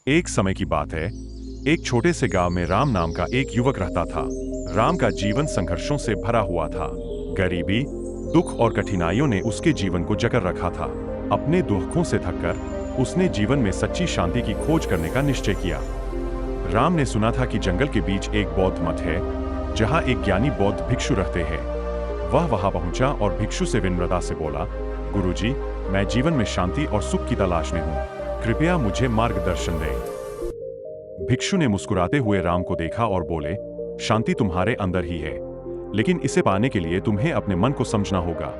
एक समय की बात है, एक छोटे से गांव में राम नाम का एक युवक रहता था। राम का जीवन संघर्षों से भरा हुआ था। गरीबी, दुख और कठिनाइयों ने उसके जीवन को जकड़ रखा था। अपने दुखों से थककर उसने जीवन में सच्ची शांति की खोज करने का निश्चय किया। राम ने सुना था कि जंगल के बीच एक बौद्ध मठ है, जहां एक ज्ञानी बौद्ध भिक्षु रहते हैं। वह वहां पहुंचा और भिक्षु से विनम्रता से बोला, गुरुजी, मैं जीवन में शांति और सुख की तलाश में हूँ। कृपया मुझे मार्गदर्शन दें। भिक्षु ने मुस्कुराते हुए राम को देखा और बोले, शांति तुम्हारे अंदर ही है, लेकिन इसे पाने के लिए तुम्हें अपने मन को समझना होगा।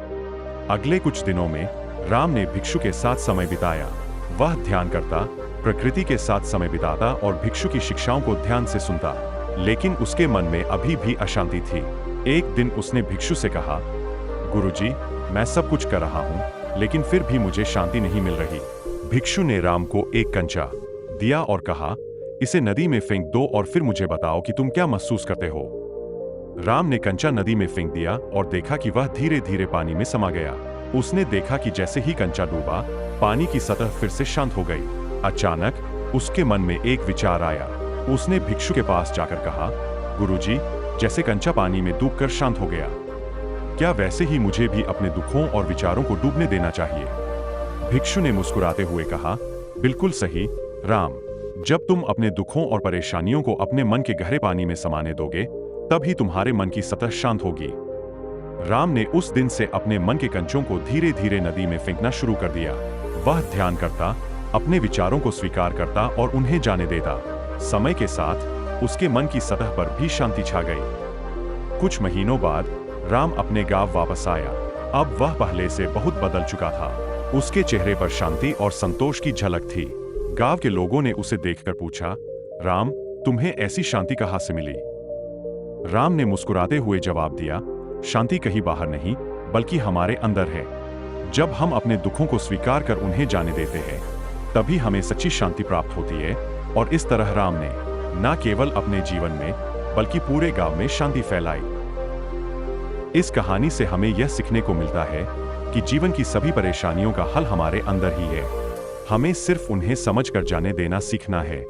अगले कुछ दिनों में राम ने भिक्षु के साथ समय बिताया। वह ध्यान करता, प्रकृति के साथ समय बिताता और भिक्षु की शिक्षाओं को ध्यान से सुनता। लेकिन उसके मन में अभी भी अशांति थी। एक दिन उसने भिक्षु से कहा, गुरुजी, मैं सब कुछ कर रहा हूँ, लेकिन फिर भी मुझे शांति नहीं मिल रही। भिक्षु ने राम को एक कंचा दिया और कहा, इसे नदी में फेंक दो और फिर मुझे बताओ कि तुम क्या महसूस करते हो। राम ने कंचा नदी में फेंक दिया और देखा कि वह धीरे धीरे पानी में समा गया। उसने देखा कि जैसे ही कंचा डूबा, पानी की सतह फिर से शांत हो गई। अचानक उसके मन में एक विचार आया। उसने भिक्षु के पास जाकर कहा, गुरुजी, जैसे कंचा पानी में डूबकर शांत हो गया, क्या वैसे ही मुझे भी अपने दुखों और विचारों को डूबने देना चाहिए? भिक्षु ने मुस्कुराते हुए कहा, बिल्कुल सही राम, जब तुम अपने दुखों और परेशानियों को अपने मन के गहरे पानी में समाने दोगे, तभी तुम्हारे मन की सतह शांत होगी। राम ने उस दिन से अपने मन के कंचों को धीरे धीरे नदी में फेंकना शुरू कर दिया। वह ध्यान करता, अपने विचारों को स्वीकार करता और उन्हें जाने देता। समय के साथ उसके मन की सतह पर भी शांति छा गई। कुछ महीनों बाद राम अपने गांव वापस आया। अब वह पहले से बहुत बदल चुका था। उसके चेहरे पर शांति और संतोष की झलक थी। गांव के लोगों ने उसे देखकर पूछा, राम, तुम्हें ऐसी शांति कहाँ से मिली? राम ने मुस्कुराते हुए जवाब दिया, शांति कहीं बाहर नहीं, बल्कि हमारे अंदर है। जब हम अपने दुखों को स्वीकार कर उन्हें जाने देते हैं, तभी हमें सच्ची शांति प्राप्त होती है। और इस तरह राम ने न केवल अपने जीवन में, बल्कि पूरे गांव में शांति फैलाई। इस कहानी से हमें यह सीखने को मिलता है कि जीवन की सभी परेशानियों का हल हमारे अंदर ही है। हमें सिर्फ उन्हें समझकर जाने देना सीखना है।